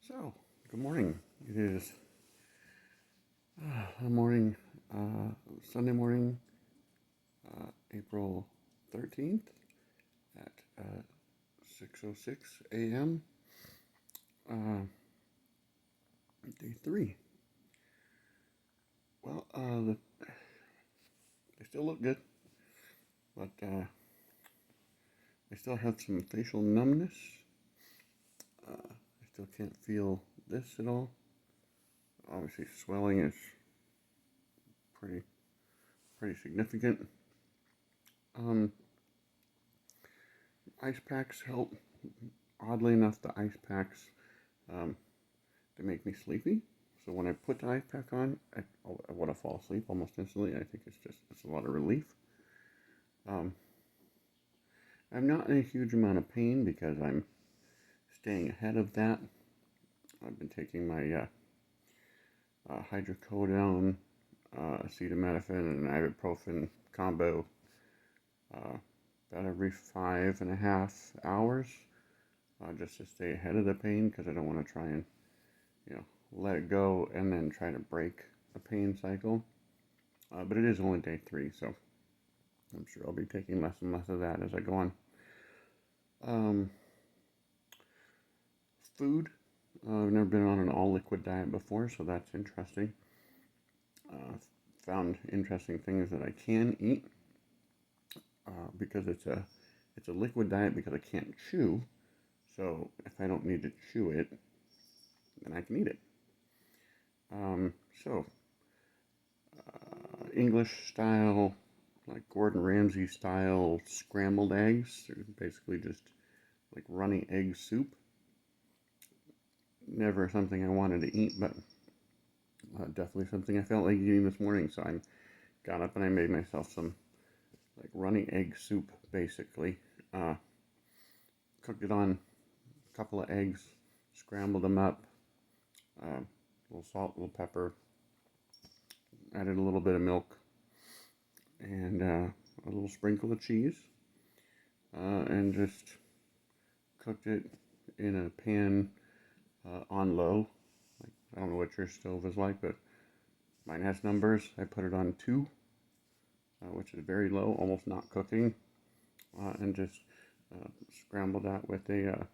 So, good morning. It is the morning, Sunday morning, April 13th at 6:06 a.m. Uh, Day three. Well, they still look good, but I still have some facial numbness. I still can't feel this at all. Obviously, swelling is pretty pretty significant. Um, Ice packs help. Oddly enough, the ice packs um, they make me sleepy. So when I put the ice pack on, I want to fall asleep almost instantly. I think it's a lot of relief. Um, I'm not in a huge amount of pain because I'm staying ahead of that. I've been taking my hydrocodone, acetaminophen, and ibuprofen combo uh, about every 5.5 hours, just to stay ahead of the pain because I don't want to try and you know let it go and then try to break a pain cycle. But it is only day three, so I'm sure I'll be taking less and less of that as I go on. Um, Food. I've never been on an all liquid diet before, so that's interesting. Uh, Found interesting things that I can eat because it's a liquid diet because I can't chew. So if I don't need to chew it, then I can eat it. Um, so English style, like Gordon Ramsay style scrambled eggs. They're basically just like runny egg soup. Never something I wanted to eat, but definitely something I felt like eating this morning. So I got up and I made myself some like runny egg soup, basically. Uh, Cooked it on a couple of eggs, scrambled them up, a little salt, a little pepper, added a little bit of milk, and a little sprinkle of cheese, and just cooked it in a pan on low. Like, I don't know what your stove is like, but mine has numbers. I put it on 2, which is very low, almost not cooking, and just scrambled that with a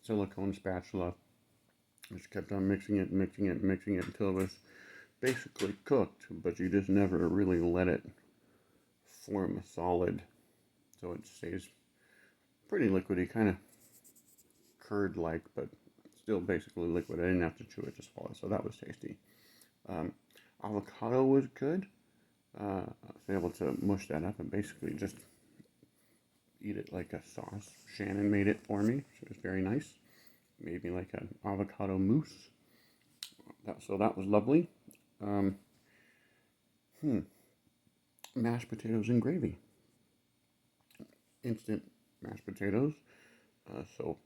silicone spatula. Just kept on mixing it, mixing it, mixing it until it was basically cooked, but you just never really let it form a solid, so it stays pretty liquidy, kind of curd-like, but still basically liquid. I didn't have to chew it, just swallow it, so that was tasty. Um, Avocado was good. I was able to mush that up and basically just eat it like a sauce. Shannon made it for me, so it was very nice. Made me like an avocado mousse. So that was lovely. Um, Mashed potatoes and gravy. Instant mashed potatoes. So,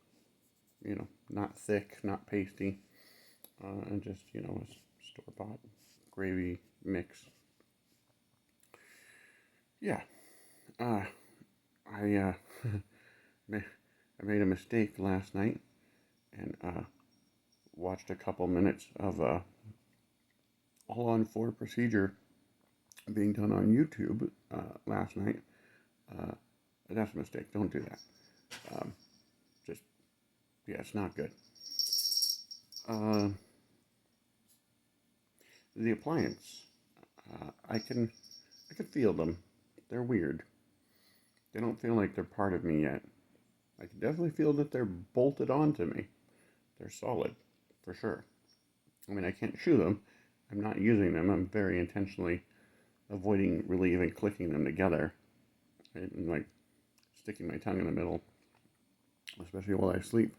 not thick, not pasty, and just, a store bought gravy mix. Yeah. Uh, I, I made a mistake last night and watched a couple minutes of all on 4 procedure being done on YouTube last night. Uh, that's a mistake. Don't do that. Um, just Yeah, it's not good. Uh, the appliance, I can feel them. They're weird. They don't feel like they're part of me yet. I can definitely feel that they're bolted onto me. They're solid, for sure. I mean, I can't chew them. I'm not using them. I'm very intentionally avoiding really even clicking them together. And like sticking my tongue in the middle, especially while I sleep,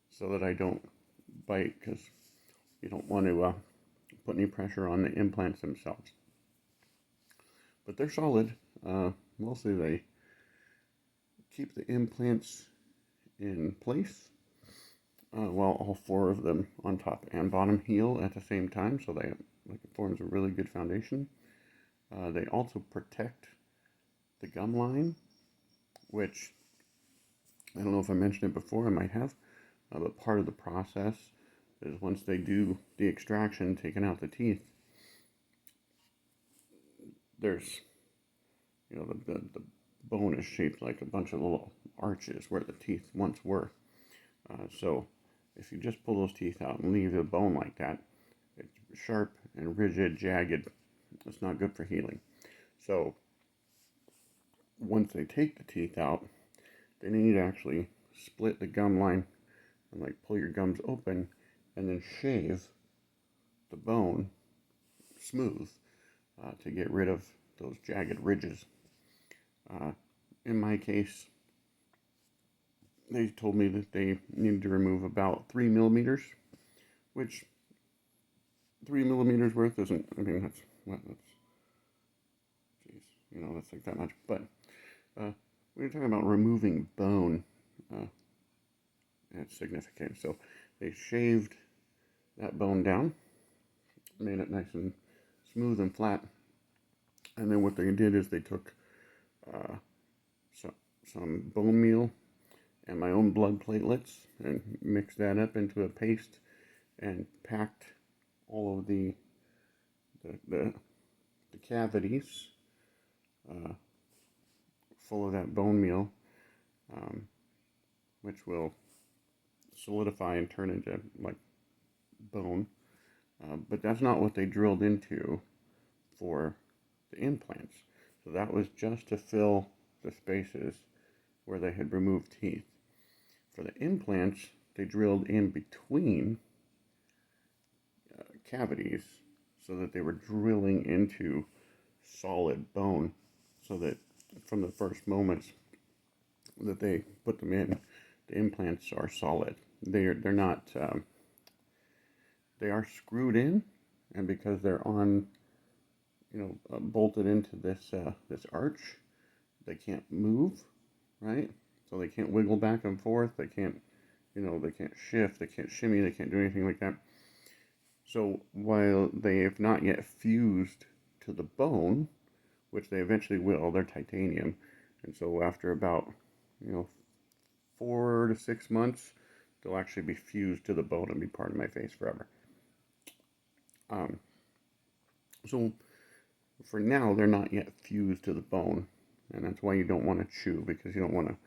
so that I don't bite because you don't want to put any pressure on the implants themselves. But they're solid. Mostly they keep the implants in place while all 4 of them on top and bottom heal at the same time, so they like it forms a really good foundation. They also protect the gum line, which I don't know if I mentioned it before. I might have, but part of the process is once they do the extraction, taking out the teeth, there's, the bone is shaped like a bunch of little arches where the teeth once were. So if you just pull those teeth out and leave the bone like that, it's sharp and rigid, jagged. It's not good for healing. So once they take the teeth out, they need to actually split the gum line and like pull your gums open and then shave the bone smooth to get rid of those jagged ridges. In my case, they told me that they needed to remove about 3 millimeters, which 3 millimeters worth isn't, I mean, geez, that's like that much. But when you're talking about removing bone, it's significant. So they shaved that bone down, made it nice and smooth and flat. And then what they did is they took some bone meal and my own blood platelets and mixed that up into a paste and packed all of the cavities full of that bone meal, which will solidify and turn into like bone. But that's not what they drilled into for the implants. So that was just to fill the spaces where they had removed teeth. For the implants, they drilled in between cavities so that they were drilling into solid bone, so that from the first moments that they put them in, the implants are solid. They're not. They are screwed in, and because they're on, bolted into this arch, they can't move, right? So they can't wiggle back and forth. They can't, they can't shift. They can't shimmy. They can't do anything like that. So while they have not yet fused to the bone, which they eventually will, they're titanium, and so after about 4 to 6 months, they'll actually be fused to the bone and be part of my face forever. So for now, they're not yet fused to the bone, and that's why you don't want to chew, because you don't want to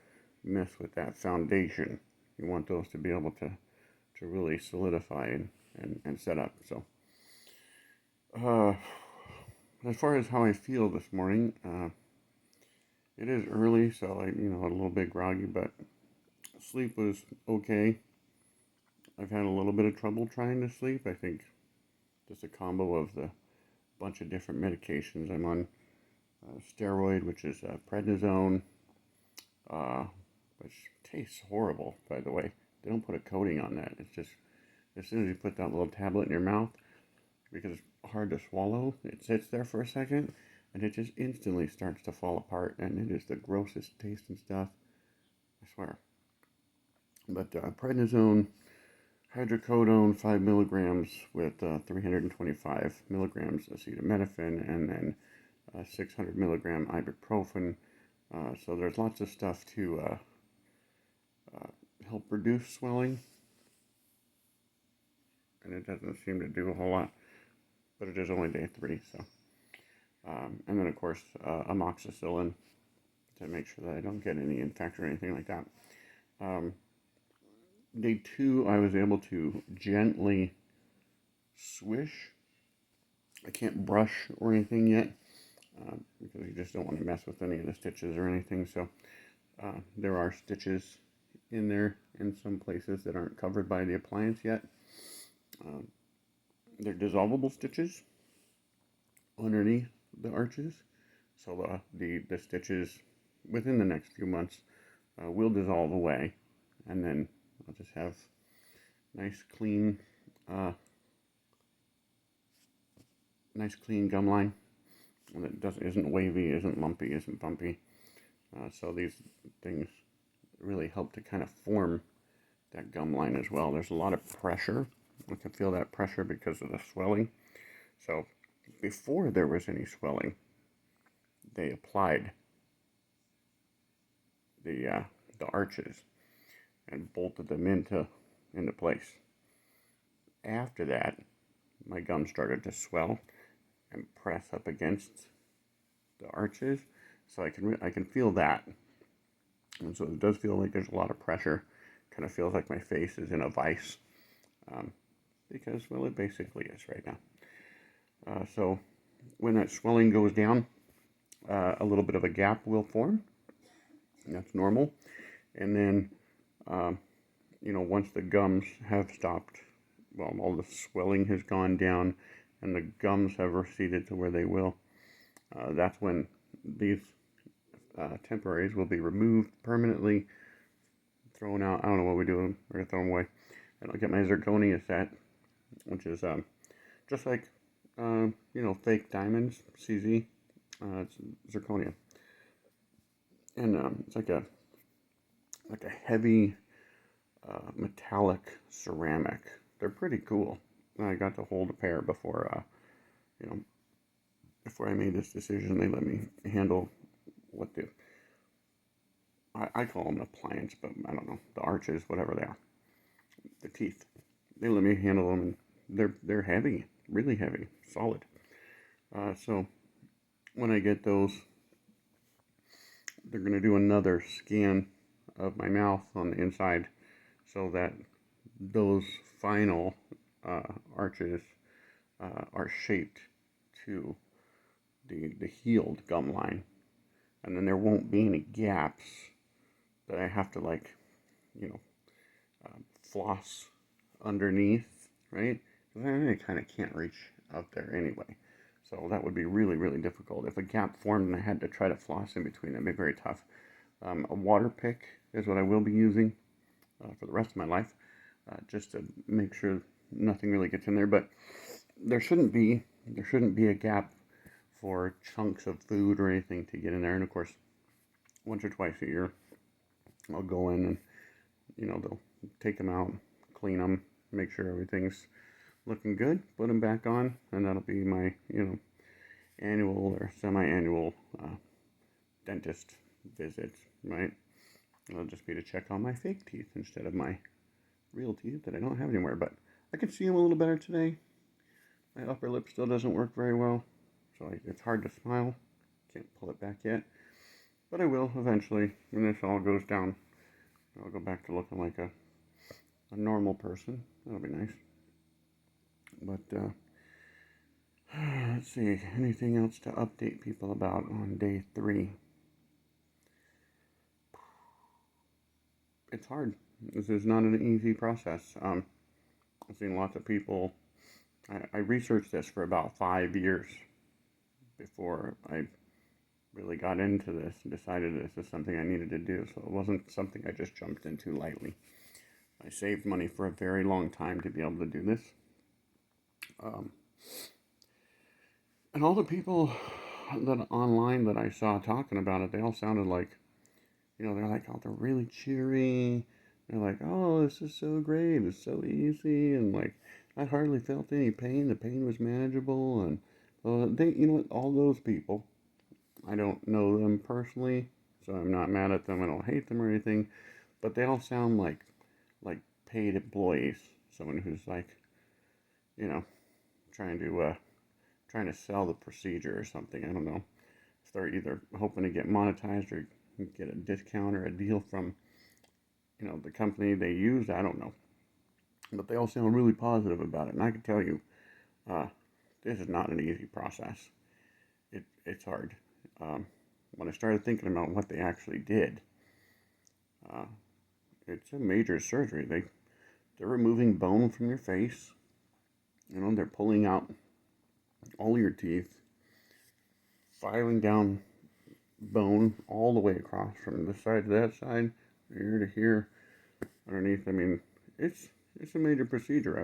mess with that foundation. You want those to be able to really solidify and set up. So as far as how I feel this morning, it is early, so a little bit groggy, but sleep was okay. I've had a little bit of trouble trying to sleep. I think just a combo of the bunch of different medications. I'm on steroid, which is prednisone, which tastes horrible, by the way. They don't put a coating on that. It's just, as soon as you put that little tablet in your mouth, because it's hard to swallow, it sits there for a second, and it just instantly starts to fall apart, and it is the grossest tasting stuff, I swear. But prednisone, hydrocodone, 5 milligrams with 325 milligrams acetaminophen, and then 600 milligram ibuprofen. So there's lots of stuff to help reduce swelling, and it doesn't seem to do a whole lot, but it is only day 3. So, and then of course amoxicillin to make sure that I don't get any infection or anything like that. Day 2, I was able to gently swish. I can't brush or anything yet because you just don't want to mess with any of the stitches or anything. So there are stitches in there in some places that aren't covered by the appliance yet. They're dissolvable stitches underneath the arches. So the stitches within the next few months will dissolve away, and then I'll just have nice clean gum line that isn't wavy, isn't lumpy, isn't bumpy. So these things really help to kind of form that gum line as well. There's a lot of pressure. I can feel that pressure because of the swelling. So before there was any swelling, they applied the arches and bolted them into place. after that, my gums started to swell and press up against the arches, so I can feel that, and so it does feel like there's a lot of pressure. Kind of feels like my face is in a vice, um, because well, it basically is right now. So when that swelling goes down, a little bit of a gap will form. That's normal, and then um, once the gums have stopped, well, all the swelling has gone down, and the gums have receded to where they will. That's when these temporaries will be removed permanently, thrown out. I don't know what we do. We're gonna throw them away. And I'll get my zirconia set, which is just like fake diamonds, CZ. It's zirconia, and it's like a heavy metallic ceramic. They're pretty cool. I got to hold a pair you know, before I made this decision. They let me handle what I call them an appliance, but I don't know, the arches, whatever they are, the teeth. They let me handle them, and they're heavy, really heavy, solid. So when I get those, they're gonna do another scan of my mouth on the inside, so that those final arches are shaped to the healed gum line, and then there won't be any gaps that I have to you know floss underneath, right? Because I kind of can't reach out there anyway. So that would be really, really difficult. If a gap formed and I had to try to floss in between, that'd be very tough. A water pick is what I will be using for the rest of my life, just to make sure nothing really gets in there. But there shouldn't be a gap for chunks of food or anything to get in there. And of course, once or twice a year, I'll go in and they'll take them out, clean them, make sure everything's looking good, put them back on, and that'll be my annual or semi-annual dentist visit, right? It'll just be to check on my fake teeth instead of my real teeth that I don't have anymore. But I can see them a little better today. My upper lip still doesn't work very well, so it's hard to smile. Can't pull it back yet, but I will eventually when this all goes down. I'll go back to looking like a normal person. That'll be nice. But let's see, anything else to update people about on day 3? It's hard. This is not an easy process. I've seen lots of people. I researched this for about 5 years before I really got into this and decided this is something I needed to do. So it wasn't something I just jumped into lightly. I saved money for a very long time to be able to do this. And all the people that online that I saw talking about it, they all sounded like, they're like, oh, they're really cheery. They're like, oh, this is so great. It's so easy. And like, I hardly felt any pain. The pain was manageable. And they, all those people, I don't know them personally, so I'm not mad at them. I don't hate them or anything. But they all sound like paid employees. Someone who's like, trying to sell the procedure or something. I don't know if they're either hoping to get monetized or get a discount or a deal from the company they use. I don't know, but they all sound really positive about it, and I can tell you, this is not an easy process. It's hard. When I started thinking about what they actually did, it's a major surgery. They're removing bone from your face. They're pulling out all your teeth, filing down bone all the way across from this side to that side, here to here, underneath. I mean, it's a major procedure.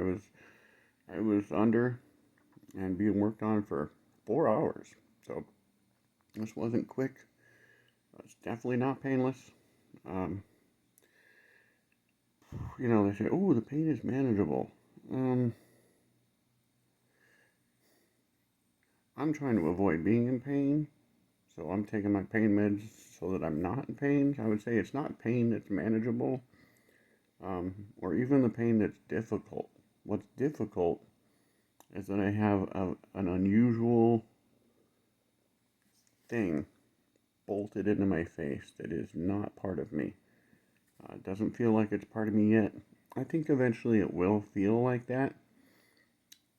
I was under and being worked on for 4 hours, so this wasn't quick. It's definitely not painless. They say, oh, the pain is manageable. I'm trying to avoid being in pain, so I'm taking my pain meds so that I'm not in pain. I would say it's not pain that's manageable, or even the pain that's difficult. What's difficult is that I have an unusual thing bolted into my face that is not part of me. It doesn't feel like it's part of me yet. I think eventually it will feel like that.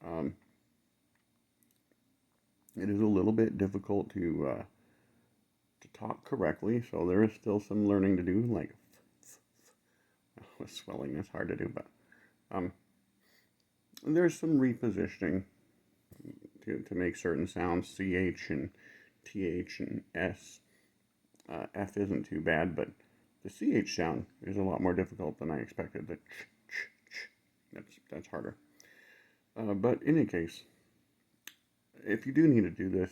Um, it is a little bit difficult to talk correctly, so there is still some learning to do. Like with swelling, it's hard to do, but um, there's some repositioning to make certain sounds. CH and TH and S. F isn't too bad, but the CH sound is a lot more difficult than I expected. The ch. That's harder. But in any case, if you do need to do this,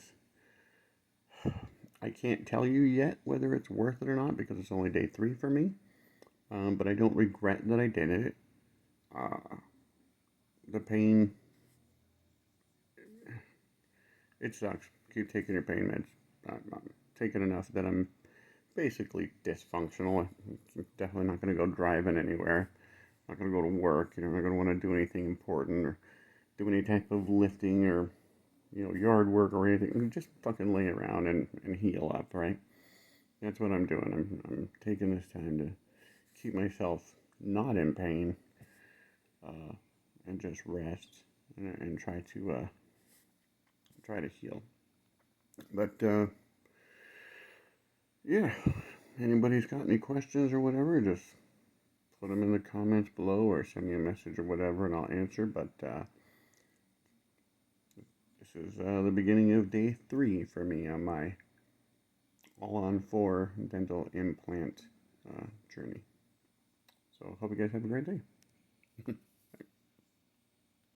I can't tell you yet whether it's worth it or not because it's only day 3 for me. But I don't regret that I did it. The pain, it sucks. Keep taking your pain meds. I'm taking enough that I'm basically dysfunctional. I'm definitely not going to go driving anywhere. I'm not going to go to work. I'm not going to want to do anything important or do any type of lifting or yard work or anything. Just fucking lay around and heal up, right? That's what I'm doing. I'm taking this time to keep myself not in pain and just rest and try to heal. But yeah, anybody's got any questions or whatever, just put them in the comments below or send me a message or whatever, and I'll answer. But this is the beginning of day 3 for me on my all-on-4 dental implant journey. So hope you guys have a great day.